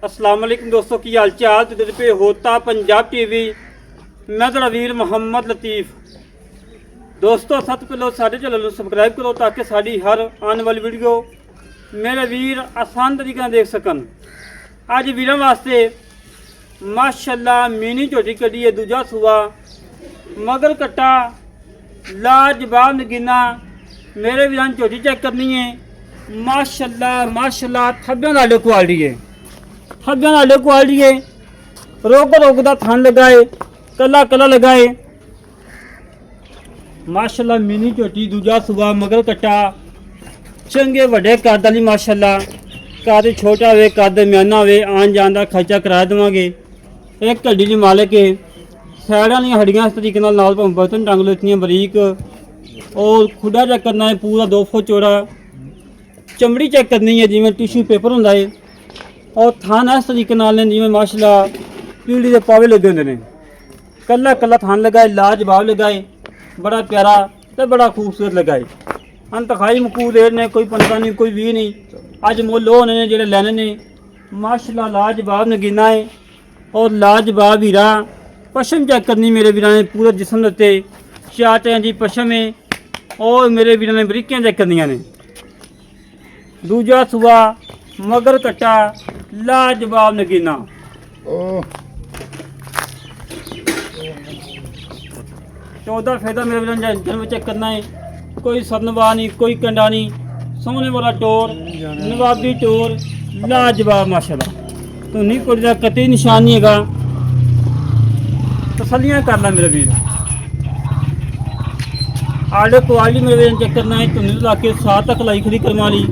अस्सलाम वालेकुम दोस्तों की हाल चाल तो पे होता पंजाब टीवी मैं तेरा वीर मुहम्मद लतीफ़। दोस्तों सब पहले साढ़े चैनल सबसक्राइब करो ताकि साड़ी हर आने वाली वीडियो मेरे वीर आसान तरीके देख सकन। अज वीरों वास्ते माशाल्लाह मिनी झोटी कड़ी है, दूजा सूआ मगर कट्टा लाजवाब नगीना। मेरे वीरां झोटी चेक करनी है माशाल्लाह माशाल्लाह थब्बे नाल क्वालिटी है, थब्बे नाल क्वालिटी है। रोक दा थान लगाए कला कला लगाए माशाल्लाह मिनी झोटी दूजा सूआ मगर कट्टा चंगे वड्डे कद वाली माशाल्लाह। कद छोटा होवे कद म्याना होवे आन जान दा खर्चा करा देवांगे। एक हड्डी दी मालिक है, सैडां दी हड्डियां इस तरीके नाल बर्तन टंग लो इतनी बरीक। और खुडा चेक करना है पूरा 2 फुट चौड़ा। चमड़ी चेक करनी है जिवें टिश्यू पेपर होंदा है। और थान इस तरीके नाल ने जिवें माशाल्लाह पीढ़ी दे पावे लगे होंदे ने। कला कला थान लगाए लाजवाब लगाए, बड़ा प्यारा ते बड़ा खूबसूरत लगाए। अंतखाई मकूल रेट ने, कोई 15 नहीं कोई 20 नहीं। अज मुल होने ने जेडे लैने ने माशाल्लाह लाजवाब नगीना है और लाजवाब हीरा। पशम चेक करनी मेरे वीरां ने पूरे जिस्म उत्ते 4 तरह की पशम है और मेरे वीरां ने बरीकियां चेक करनियां ने। दूजा सूआ मगर कट्टा लाजवाब नगीना। 14 फेदा मेरे वीरां ने जन्म चेक करना है। कोई सरनवा नहीं कोई कंडा नहीं, सोने वाला टोर नवाबी टोर लाजवाब माशाल्लाह। तो नहीं कोई कतई निशान नहीं है। तसलियाँ कर ला मेरे वीर। आड़े क्वालिटी मेरे वीर चेक करना है। धुंध ला के 7 तक लाई खड़ी करवा ली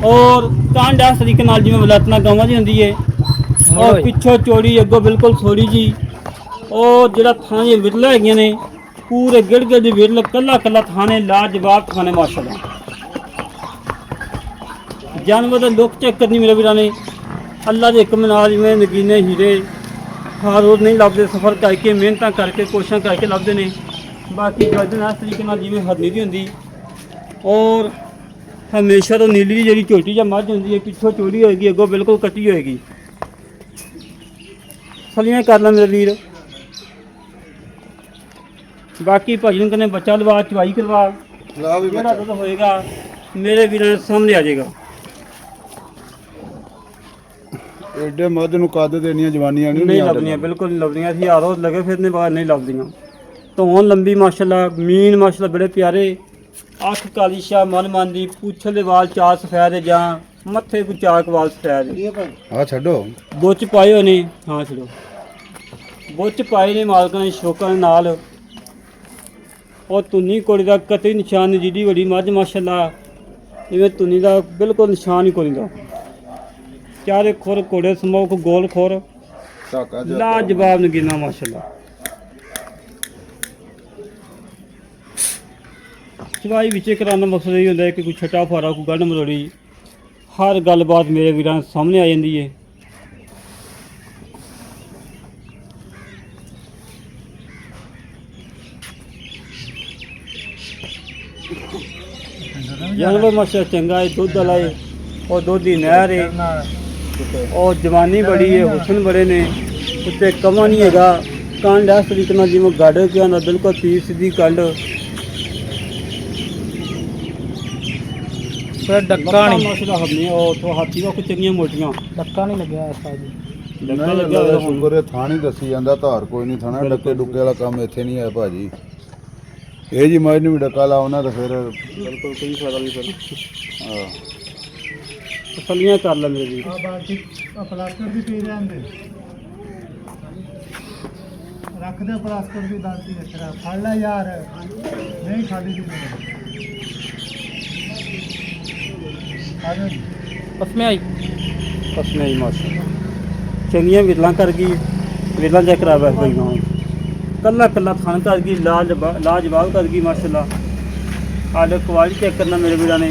और कांड इस तरीके नाल जिवें वलातना गावां दी हुंदी है। और पिछों चौड़ी अगों बिल्कुल थोड़ी जी। और जिहड़ा थाने विरला हैगियां ने पूरे गिड़ गिड़ दी विरल कला कला थाने लाजवाब थाने माशाल्लाह। जानवर का लुक चेक करनी मेरे वीरां ने। अल्लाह के हुक्म नाल जिवें नगीने हीरे हर रोज़ नहीं लभदे, सफ़र करके मेहनत करके कोशिशां करके लभदे ने। बाकी गर्दन इस तरीके नाल जिवें हरनी दी हुंदी और हमेशा तो नीली दी जिहड़ी झोटी जां मझ हुंदी है पिछों चौड़ी होएगी अगों बिल्कुल कट्टी होएगी। सलियां कर ला मेरे वीर। बाकी भजन कन्नै बच्चा लवा चवाई करवा जेहड़ा दुद्ध होएगा मेरे वीरां दे सामने आ जाएगा। एडे मध नूं कद देनियां जवानियां नहीं लभदियां, बिल्कुल नहीं लभदियां। असीं हर रोज़ लगे फिरने बाहर नहीं लभदियां। धौन लंबी माशाल्लाह, मीन माशाल्लाह बड़े प्यारे। अख काली शाह मन दी, पुछल दे वाल 4 सफेद है जां मत्थे कोई 4 वाल सफेद है। हाँ छड्डो बुच पाए होए ने। हाँ छड़ो बुच पाए ने मालकां ने शौकां दे नाल। और तुन्नी कोड़ी दा कतई निशान नहीं। जिड्डी वड्डी मझ माशाल्लाह इवें तुन्नी दा बिल्कुल निशान ही कोई दा। चारे खुर घोड़े समोक गोल खुर लाजवाब नगीना माशाल्लाह। चवाई बिच कराना मकसद यही होंदा है कि कोई छट्टा फारा कोई गंढ मरोड़ी हर गलबात मेरे वीरां सामने आ जाती है। जानवर माशाल्लाह चंगा है, दुध वाला है और दुध की नहर है और जवानी बड़ी है, हुसन बड़े ने। उत्ते कमा नहीं हैगा। कंड इस तरीके नाल जिवें गड़ के आंदा बिल्कुल सीधी सीधी कंड। डक्का नहीं माशाल्लाह हबनी और तो हाथी वा चंगियां मोटियां। डक्का नहीं लग्या ऐसा जी। डक्का लग्या होया शुक्र है थान ही दसी जांदा, धार कोई नहीं थाना। डक्के डुक्के वाला काम इत्थे नहीं है भाजी। ये जी मझ नूं भी डक्का लाओ तो फिर बिल्कुल कोई फायदा नहीं फिर। हाँ तसलियां कर ला मेरे वीर। प्लास्टर भी पी रहे रख दे प्लास्टर भी दांती रखा फड़ ला यार नहीं खाली पसमें आई माशाल्लाह। चंगियां विरलां कर गई। विरलां चेक करा कोई गाँव कला कला थान कर गई लाजवाब कर गई माशाल्लाह। आले क्वालिटी चेक करना मेरे वीरां ने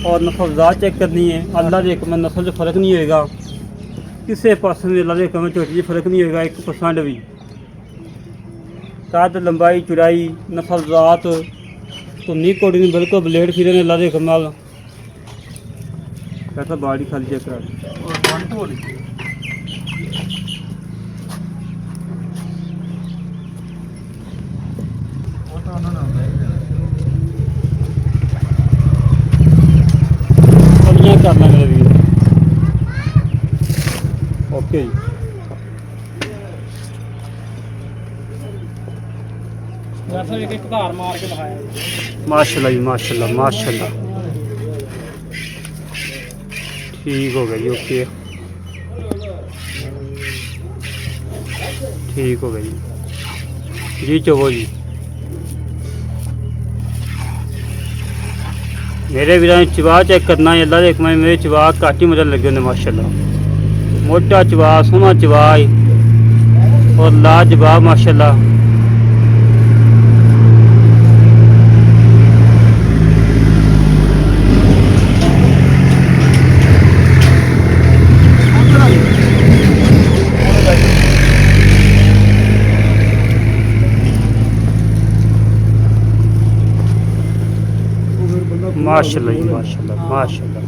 और नफलजात चेक करनी है। अल्लाह के हुक्म नस्ल च फर्क नहीं होएगा किसी पास में। अल्लाह के हुक्म झोटी च फर्क नहीं होएगा 1% भी। कद लंबाई चौड़ाई नफलजात धुन्नी कोड़ी बिल्कुल ब्लेड फिरे ने अल्लाह के हुक्म नाल। बाड़ी खाली चेक करा ਪਾਣੀ ਢੋ ਲਈ ਉਹ ਤਾਂ ਉਹਨਾਂ ਨਾਲ ਬਹਿ ਜਾਣਾ ਸਲੀਆਂ ਕਰਨਾ ਮੇਰੇ ਵੀਰ ਓਕੇ ਜੀ ਵੈਸੇ ਇੱਕ ਧਾਰ ਮਾਰ ਕੇ ਦਿਖਾਇਆ ਮਾਸ਼ਾਅੱਲਾ ਜੀ ਮਾਸ਼ਾਅੱਲਾ ਮਾਸ਼ਾਅੱਲਾ ਠੀਕ ਹੋ ਗਿਆ ਜੀ ਓਕੇ ਠੀਕ ਹੋ ਗਿਆ ਜੀ ਚੋਵੋ ਜੀ ਮੇਰੇ ਵੀਰਾਂ ਨੂੰ ਚਵਾ ਚੈੱਕ ਕਰਨਾ ਅੱਲਾ ਦੇ ਹੁਕਮ ਮੇਰੇ ਚਵਾ ਘੱਟ ਹੀ ਮਦਦ ਲੱਗੇ ਹੁੰਦੇ ਮਾਸ਼ਾਅੱਲਾ ਮੋਟਾ ਚਵਾ ਸੋਹਣਾ ਚਵਾ ਔਰ ਲਾਜਵਾਬ ਮਾਸ਼ਾਅੱਲਾ माशाल्लाह जी माशाल्लाह माशाल्लाह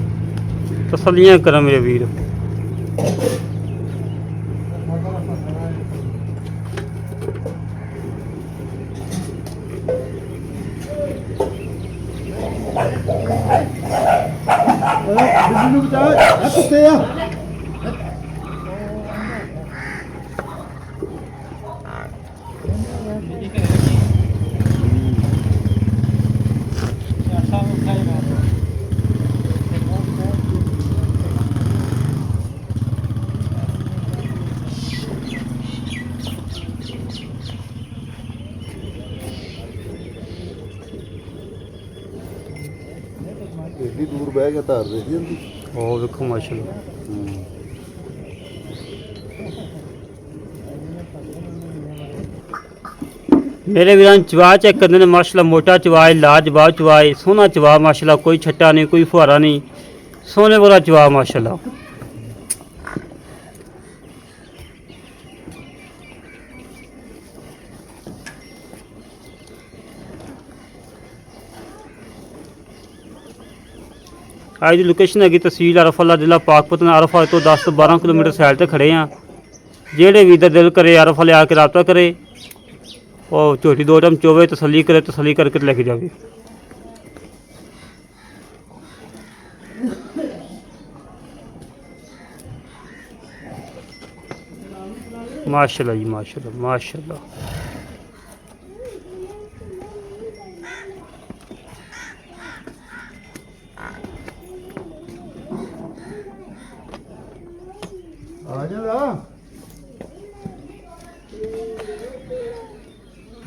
तसल्लियां करा मेरे वीर ਬਿੱਲੂ ਨੂੰ ਬਚਾ ਆ ਕੁੱਤੇ ਆ ਏਡੀ ਦੂਰ ਬਹਿ ਕੇ ਧਾਰ ਦੇਖੀ ਜਾਂਦੀ ओ देखो माशाल्लाह मेरे वीरान चवा चेक करते हैं माशाल्लाह मोटा चवा है लाजवाब चवा है सोहना चवा माशाल्लाह कोई छट्टा नहीं कोई फुहारा नहीं सोने वाला चवा माशाल्लाह आज की लोकेशन है तहसील अरफला जिला पाकपतन अरफा तो 10 तो 12 किलोमीटर साइड से खड़े हैं जेड़े भी इधर दिल करे अरफा ले आके रबता करे और झोटी दो टाइम चोवे तसली करे तसली करके लेके जावे माशाल्लाह जी माशाल्लाह माशाल्लाह ਆ ਜਾ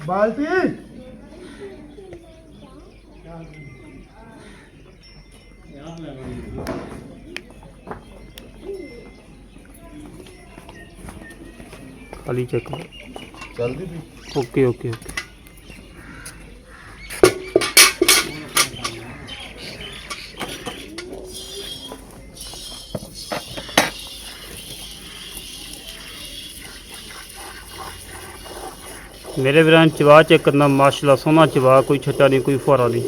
ਬਾਲਟੀ खाली चेक ਚੱਲਦੀ ਵੀ ओके ओके ओके मेरे वीरान चवा चेक करना माशाल्लाह सोहना चवा कोई छट्टा नहीं कोई फुहारा नहीं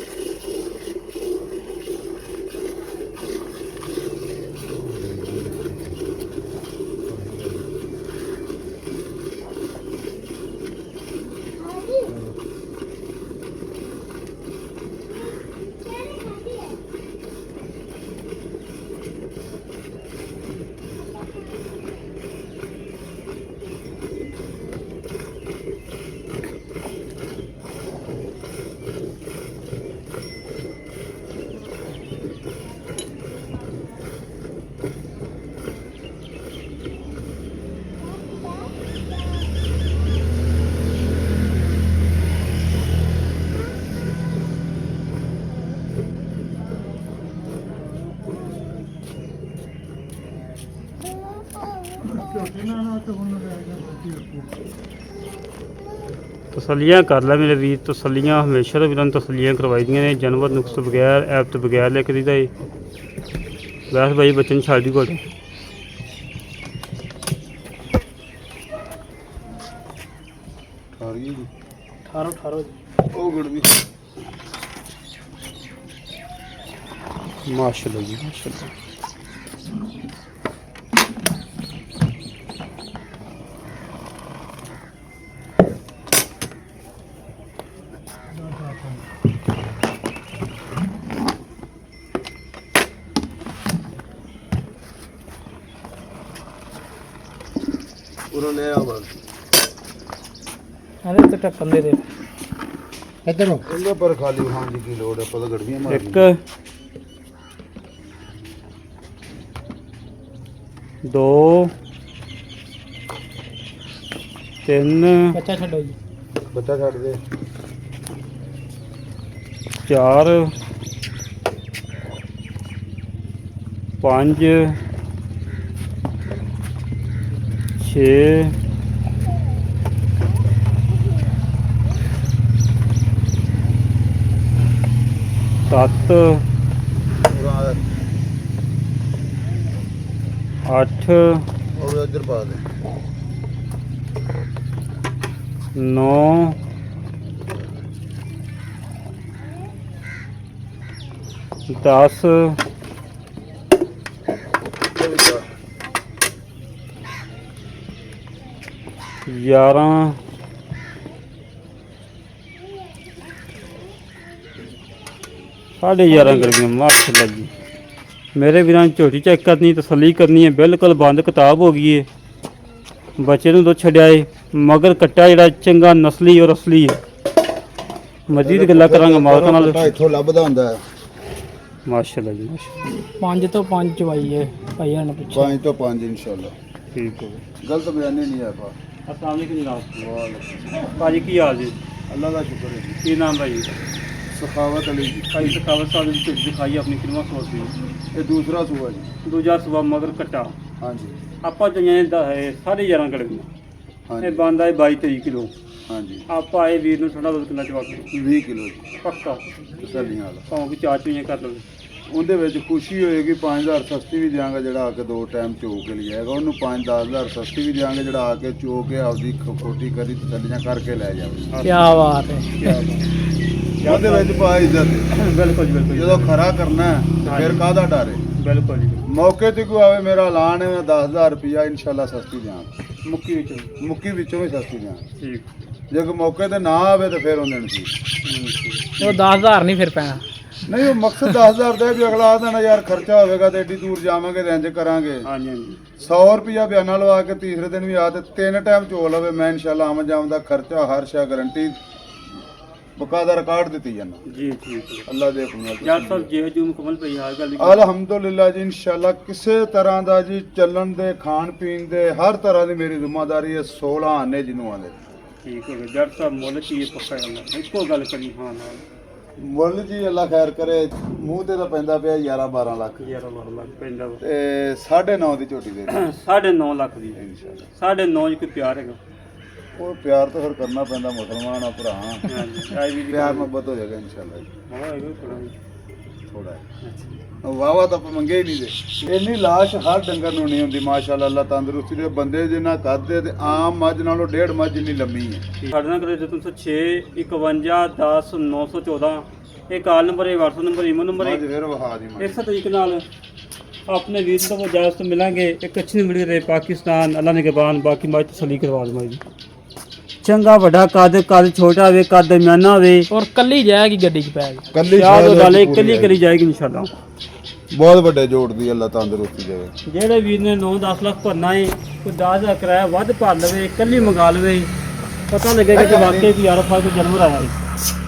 तसलियाँ कर लै मेरे वीर तसलियाँ हमेशा तो वीरान तसलियाँ करवाई दियां ने जानवर नुक्स तो बगैर ऐप तो बगैर लेके दी वैसे भाई बच्चे ने छाड़ी कोल ਸਾਰੀ ਜੀ 18 ਉਹ ਗੜਵੀ माशाल्लाह जी माशाल्लाह ਉਰੋਂ ਲੈ ਆ ਬਸ ਇਹਦੇ ਤੇ ਟੱਕਣ ਦੇ ਇੱਧਰੋਂ ਇਹਦੇ ਪਰ ਖਾਲੀ ਹਾਂ ਜੀ ਕੀ ਲੋੜ ਹੈ ਪਤਾ ਗੜਵੀਆਂ ਮਾਰ ਇੱਕ ਦੋ ਤਿੰਨ ਬੱਚਾ ਛੱਡੋ ਜੀ ਬੱਚਾ ਛੱਡ ਦੇ ਚਾਰ ਪੰਜ ਛੇ ਸੱਤ ਉਰਾਂ ਅੱਠ ਉਹ ਇੱਧਰ ਪਾ ਦੇ ਨੌ ਦਸ 11 ਸਾਢੇ 11 ਗਰਮੀਆਂ ਮਾਸ਼ਾਅੱਲਾ ਜੀ ਮੇਰੇ ਵੀਰਾਂ ਨੇ ਝੋਟੀ ਚੈੱਕ ਕਰਨੀ ਤਸੱਲੀ ਕਰਨੀ ਹੈ ਬਿਲਕੁਲ ਬੰਦ ਕਿਤਾਬ ਹੋ ਗਈ ਹੈ ਬੱਚੇ ਨੂੰ ਦੁੱਧ ਛੱਡਿਆ ਏ ਮਗਰ ਕੱਟਾ ਜਿਹੜਾ ਚੰਗਾ ਨਸਲੀ ਔਰ ਅਸਲੀ ਹੈ ਮਜ਼ੀਦ ਗੱਲਾਂ ਕਰਾਂਗੇ ਮਾਲਕ ਨਾਲ ਕੱਟਾ ਇੱਥੋਂ ਲੱਭਦਾ ਹੁੰਦਾ ਹੈ ਮਾਸ਼ਾਅੱਲਾ ਜੀ ਮਾਸ਼ਾਅੱਲਾ 5 ਤੋਂ 5 ਚਵਾਈ ਹੈ ਭਾਈਆਂ ਨੇ ਪੁੱਛਿਆ 5 ਤੋਂ 5 ਇਨਸ਼ਾਅੱਲਾ ਠੀਕ ਹੋ ਗਲਤ ਬਿਆਨੀ ਨਹੀਂ ਹੈ ਪਾ ਅਸਲਾਮ ਅਲੈਕੁਮ ਜਨਾਬ ਵਾਹ ਭਾਜੀ ਕੀ ਹਾਲ ਜੀ ਅੱਲਾ ਦਾ ਸ਼ੁਕਰ ਹੈ ਜੀ ਕੀ ਨਾਮ ਭਾਈ ਸਖਾਵਤ ਅਲੀ ਜੀ ਭਾਈ ਸਕਾਵਤ ਸਾਹਿਬ ਦੀ ਝੋਟੀ ਦਿਖਾਈ ਆਪਣੀ ਕਿਲਮਾ ਸੋਚ ਦੀ ਇਹ ਦੂਸਰਾ ਸੂਆ ਜੀ ਦੂਜਾ ਸਵਾ ਮਗਰ ਕੱਟਾ ਹਾਂਜੀ ਆਪਾਂ ਚਈਆਂ ਦਾ ਹੈ 11.5 ਗੜਵੀਆਂ ਇਹ ਹਾਂਜੀ ਬੰਦਾ ਹੈ 22-23 ਕਿਲੋ ਹਾਂਜੀ ਆਪਾਂ ਇਹ ਵੀਰ ਨੂੰ ਠੰਡਾ ਦੁੱਧ ਕਿੰਨਾ ਚਵਾ ਕੇ 20 ਕਿਲੋ ਜੀ ਪੱਕਾ ਤਸੱਲੀਆਂ ਵਾਲਾ ਭਾਵੇਂ ਕਿ ਚਾਰ ਚੁਈਆਂ ਕਰ ਲਵੇ ਉਹਦੇ ਵਿੱਚ ਖੁਸ਼ੀ ਹੋਏਗੀ 5000 ਸਸਤੀ ਵੀ ਦਿਆਂਗਾ ਜਿਹੜਾ ਆ ਕੇ 2 ਟਾਈਮ ਚੋ ਕੇ ਲਿਆਏਗਾ ਉਹਨੂੰ 5-10000 ਸਸਤੀ ਵੀ ਦਿਆਂਗੇ ਜਿਹੜਾ ਆ ਕੇ ਚੋ ਕੇ ਆਪਦੀ ਖੋਟੀ ਕਰੀ ਤਸੱਲੀਆਂ ਕਰਕੇ ਲੈ ਜਾਵੇ ਕੀ ਬਾਤ ਹੈ ਉਹਦੇ ਵਿੱਚ ਪਾ ਇੱਜ਼ਤ ਬਿਲਕੁਲ ਜੀ ਬਿਲਕੁਲ ਜਦੋਂ ਖਰਾ ਕਰਨਾ ਹੈ ਤੇ ਫਿਰ ਕਾਹਦਾ ਡਰ ਹੈ ਬਿਲਕੁਲ ਜੀ ਮੌਕੇ ਤੇ ਕੋਈ ਆਵੇ ਮੇਰਾ ਐਲਾਨ ਹੈ ਮੈਂ 10000 ਰੁਪਇਆ ਇਨਸ਼ਾਅੱਲਾ ਸਸਤੀ ਦਿਆਂਗਾ ਮੁੱਕੀ ਵਿੱਚ ਮੁੱਕੀ ਵਿੱਚੋਂ ਵੀ ਸਸਤੀ ਦਿਆਂਗਾ ਠੀਕ ਜੇ ਕੋਈ ਮੌਕੇ ਤੇ ਨਾ ਆਵੇ ਤਾਂ ਫਿਰ ਉਹਨੇ ਨਹੀਂ ਉਹ 10000 ਨਹੀਂ ਫਿਰ ਪੈਣਾ ਨਹੀਂ ਉਹ ਮਕਸਦ 10000 ਦਾ ਹੈ ਵੀ ਅਗਲਾ ਆਦਣਾ ਯਾਰ ਖਰਚਾ ਹੋਵੇਗਾ ਤੇ ਏਡੀ ਦੂਰ ਜਾਵਾਂਗੇ ਤੇ ਇੰਜ ਕਰਾਂਗੇ ਹਾਂਜੀ ਹਾਂਜੀ 100 ਰੁਪਇਆ ਬਿਆਨਾ ਲਵਾ ਕੇ ਤੀਸਰੇ ਦਿਨ ਵੀ ਆ ਤੇ 3 ਟਾਈਮ ਚੋ ਲਵੇ ਮੈਂ ਇਨਸ਼ਾਅੱਲਾ ਆਮ ਜਾਮ ਦਾ ਖਰਚਾ ਹਰ ਸ਼ਾ ਗਾਰੰਟੀ ਬਕਾਇਦਾ ਰਿਕਾਰਡ ਦਿੱਤੀ ਜਾਂਦਾ ਜੀ ਠੀਕ ਅੱਲਾ ਦੇ ਹੁਕਮ ਨਾਲ ਯਾਰ ਸਾਹਿਬ ਜੇ ਜੂ ਮੁਕਮਲ ਪਈ ਹਾਲ ਗੱਲ ਅਲਹਮਦੁਲਿਲਾ ਜੀ ਇਨਸ਼ਾਅੱਲਾ ਕਿਸੇ ਤਰ੍ਹਾਂ ਦਾ ਜੀ ਚੱਲਣ ਦੇ ਖਾਣ ਪੀਣ ਦੇ ਹਰ ਤਰ੍ਹਾਂ ਦੀ ਮੇਰੀ ਜ਼ਿੰਮੇਵਾਰੀ ਹੈ 16 ਆਨੇ ਜਿਹਨੂੰ ਆਂਦੇ ਠੀਕ ਹੋ ਗਿਆ ਜੱਟ ਸਾਹਿਬ ਮੁੱਲ ਕੀ ਹੈ ਪੱਕਾ ਜਾਂਦਾ ਇੱਕੋ ਗੱਲ ਕਰੀ ਹਾਂ ਨਾਲ ਮੁੱਲ ਜੀ ਅੱਲਾ ਖੈਰ ਕਰੇ ਮੂੰਹ ਤੇ ਤਾਂ ਪੈਂਦਾ ਪਿਆ 11-12 ਲੱਖ 11 ਲੱਖ ਪੈਂਦਾ ਵਾ ਤੇ 9.5 ਦੀ ਝੋਟੀ ਦੇ 9.5 ਲੱਖ ਦੀ ਇਨਸ਼ਾਅੱਲਾ 9.5 ਚ ਕੋਈ ਪਿਆਰ ਹੈਗਾ ਉਹ ਪਿਆਰ ਤਾਂ ਫਿਰ ਕਰਨਾ ਪੈਂਦਾ ਮੁਸਲਮਾਨ ਆ ਭਰਾ ਹਾਂਜੀ ਆਈ ਵੀ ਪਿਆਰ ਮੁਹੱਬਤ ਹੋ ਜਾਏਗਾ ਇਨਸ਼ਾਅੱਲਾ ਜੀ ਹਾਂ ਹੈਗਾ ਥੋੜਾ ਜਿਹਾ। ਥੋੜਾ ਵਾਵਾ ਤਾਂ ਆਪਾਂ ਮੰਗੇ ਹੀ ਨਹੀਂ ਦੇ ਇੰਨੀ ਲਾਸ਼ ਹਰ ਡੰਗਰ ਨੂੰ ਨਹੀਂ ਹੁੰਦੀ ਮਾਸ਼ਾਅੱਲਾ ਅੱਲਾ ਤੰਦਰੁਸਤੀ ਦੇ ਬੰਦੇ ਜਿੰਨਾ ਕਰਦੇ ਤੇ ਆਮ ਮੱਝ ਨਾਲੋਂ 1.5 ਮੱਝ ਜਿੰਨੀ ਲੰਮੀ ਹੈ ਸਾਡੇ ਨਾਲ ਕਰੇ 306 51 10 914 ਇਹ ਕਾਲ ਨੰਬਰ ਹੈ WhatsApp ਨੰਬਰ ਈਮੇਲ ਨੰਬਰ ਹੈ ਅੱਜ ਫਿਰ ਵਹਾ ਦੀ ਮੈਂ ਇਸੇ ਤਰੀਕੇ ਨਾਲ ਆਪਣੇ ਵੀਰ ਤੋਂ ਇਜਾਜ਼ਤ ਮਿਲਾਂਗੇ ਇੱਕ ਅੱਛੀ ਵੀਡੀਓ ਦੇ ਪਾਕਿਸਤਾਨ ਅੱਲਾ ਨੇ ਗਬਾਨ ਬਾਕੀ ਮਾਜ ਤਸਲੀ ਕਰਵਾ ਦਵਾਂ ਜੀ ਚੰਗਾ ਵੱਡਾ ਕੱਦ ਛੋਟਾ ਹੋਵੇ ਕੱਦ ਦਰਮਿਆਨਾ ਹੋਵੇ ਔਰ ਕੱਲੀ ਜਾਏਗੀ ਗੱਡੀ 'ਚ ਪੈ ਗਈ ਕੱਲੀ ਯਾਦ ਉਹ ਡਾਲੇ ਇਕੱਲੀ ਕਰੀ ਜਾਏਗੀ ਇਨਸ਼ਾਅੱਲਾ ਬਹੁਤ ਵੱਡੇ ਜੋੜ ਦੀ ਅੱਲਾ ਤੰਦਰੁਸਤੀ ਦੇਵੇ ਜਿਹੜੇ ਵੀਰ ਨੇ 9-10 ਲੱਖ ਭਰਨਾ ਹੈ ਕੋਈ 10,000 ਕਿਰਾਇਆ ਵੱਧ ਭਰ ਲਵੇ ਇਕੱਲੀ ਮੰਗਾ ਲਵੇ ਪਤਾ ਲੱਗੇਗਾ ਕਿ ਵਾਕਈ ਵੀ ਯਾਰ ਫਾਇਦਾ ਜਨਮ ਆਇਆ ਹੈ